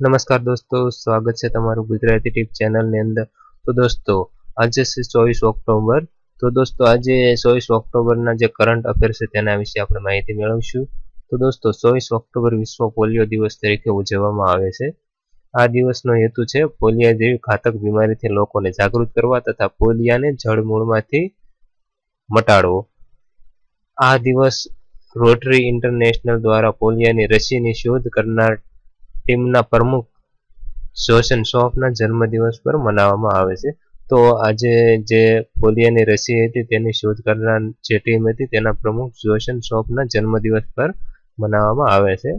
નમસ્કાર દોસ્તો, સ્વાગત છે તમારું ગુજરાતી ટીપ ચેનલની અંદર. તો દોસ્તો, આજે છે 24 ઓક્ટોબર. તો દોસ્તો, આજે 24 ઓક્ટોબરના જે કરંટ અફેર છે તેના વિશે આપણે માહિતી મેળવશું. તો દોસ્તો, 24 ઓક્ટોબર વિશ્વ પોલિયો દિવસ તરીકે ઉજવવામાં આવે છે. આ દિવસનો હેતુ છે પોલિયા જેવી ઘાતક બીમારીથી લોકોને જાગૃત કરવા તથા પોલિયાને જડમૂળમાંથી મટાડવો. આ દિવસ રોટરી ઇન્ટરનેશનલ દ્વારા પોલિયાની રસીની શોધ કરનાર ટીમના પ્રમુખ જોશન શ્રોફના જન્મદિવસ પર મનાવવામાં આવે છે. તો આજે જે પોલિયોની રસી હતી તેની શોધ કરનાર જે ટીમ હતી તેના પ્રમુખ જોશન શ્રોફના જન્મદિવસ પર મનાવવામાં આવે છે.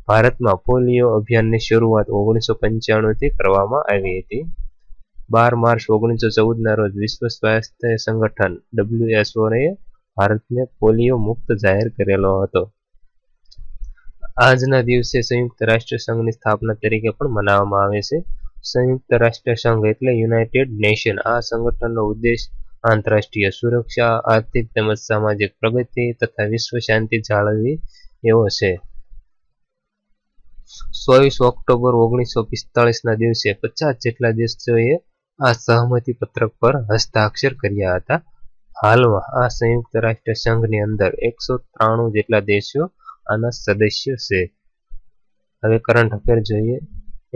ભારતમાં પોલિયો અભિયાનની શરૂઆત 1995થી કરવામાં આવી હતી. 12 માર્ચ 1914ના રોજ વિશ્વ સ્વાસ્થ્ય સંગઠન WHO એ ભારતને પોલિયો મુક્ત જાહેર કરેલો હતો. આજના દિવસે સંયુક્ત રાષ્ટ્ર સંઘની સ્થાપના તરીકે પણ મનાવવામાં આવે છે. સંયુક્ત રાષ્ટ્ર સંઘ એટલે યુનાઇટેડ નેશન. આ સંગઠનનો ઉદ્દેશ આંતરરાષ્ટ્રીય સુરક્ષા, આર્થિક તેમજ સામાજિક પ્રગતિ તથા વિશ્વ શાંતિ જાળવવી એવો છે. 24 ઓક્ટોબર 1945ના દિવસે 50 જેટલા દેશોએ આ સહમતિ પત્રક પર હસ્તાક્ષર કર્યા હતા. હાલમાં આ સંયુક્ત રાષ્ટ્ર સંઘની અંદર 193 જેટલા દેશો આના સદસ્ય છે. હવે કરંટ અફેર જોઈએ.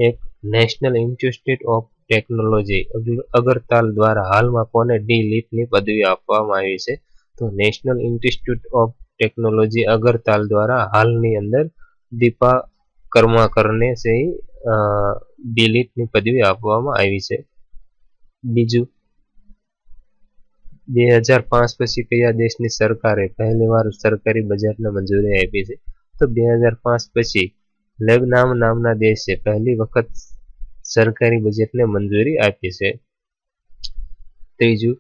એક નેશનલ ઇન્સ્ટિટ્યૂટ ઓફ ટેકનોલોજી અગરતાલ દ્વારા હાલમાં કોને ડી.લિટની પદવી આપવામાં આવી છે? તો નેશનલ ઇન્સ્ટિટ્યૂટ ઓફ ટેકનોલોજી અગરતાલ દ્વારા હાલની અંદર દીપા કર્માકરને ડી.લિટની પદવી આપવામાં આવી છે. બીજું, 2005 પછી કયા દેશની સરકારે પહેલીવાર સરકારી બજેટને મંજૂરી આપી છે? તો 2005 પછી લેબનાન નામના દેશે પહેલી વખત સરકારી બજેટને મંજૂરી આપી છે. ત્રીજું,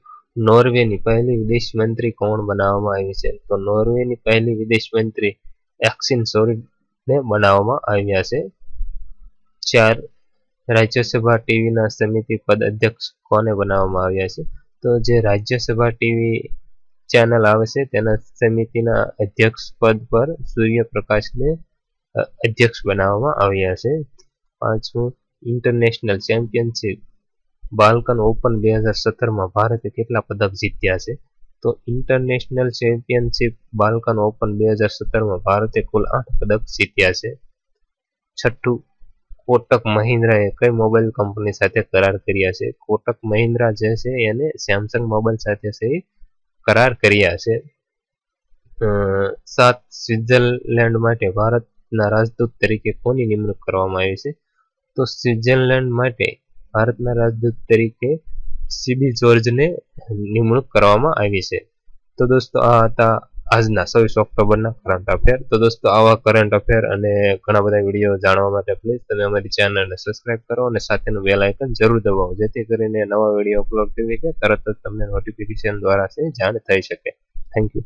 નોર્વેની પહેલી વિદેશ મંત્રી કોણ બનાવવામાં આવી છે? તો નોર્વેની પહેલી વિદેશ મંત્રી એક્સિન સોરીડને બનાવવામાં આવ્યા છે. 4, રાજ્યસભા ટીવીના સમિતિ પદ અધ્યક્ષ કોને બનાવવામાં આવ્યા છે? તો જે રાજ્યસભા ટીવી ચેનલ આવે છે તેના સમિતિના અધ્યક્ષ પદ પર સૂર્યપ્રકાશને અધ્યક્ષ બનાવવામાં આવ્યા છે. 5મું, ઇન્ટરનેશનલ ચેમ્પિયનશિપ બાલ્કન ઓપન 2017માં ભારતે કેટલા પદક જીત્યા છે? તો ઇન્ટરનેશનલ ચેમ્પિયનશિપ બાલ્કન ઓપન 2017માં ભારતે કુલ 8 પદક જીત્યા છે. 6, કોટક મહિન્દ્રાએ કઈ મોબાઈલ કંપની સાથે કરાર કર્યા છે? કોટક મહિન્દ્રા જે છે એને સેમસંગ મોબાઈલ સાથે કરાર કર્યા છે. 7, સ્વિટ્ઝરલેન્ડ માટે ભારતના રાજદૂત તરીકે કોની નિમણૂક કરવામાં આવી છે? તો સ્વિટ્ઝરલેન્ડ માટે ભારતના રાજદૂત તરીકે સીબી જોર્જને નિમણૂક કરવામાં આવી છે. તો દોસ્તો, આ હતા આજના 24 ઓક્ટોબરના કરંટ અફેર. તો દોસ્તો, આવા કરંટ અફેર અને ઘણા બધા વિડીયો જાણવા માટે પ્લીઝ તમે અમારી ચેનલને સબસ્ક્રાઇબ કરો અને સાથેનું બેલ આઇકન જરૂર દબાવો, જેથી કરીને નવા વિડીયો અપલોડ કરીએ કે તરત જ તમને નોટિફિકેશન દ્વારા જાણ થઈ શકે. Thank you.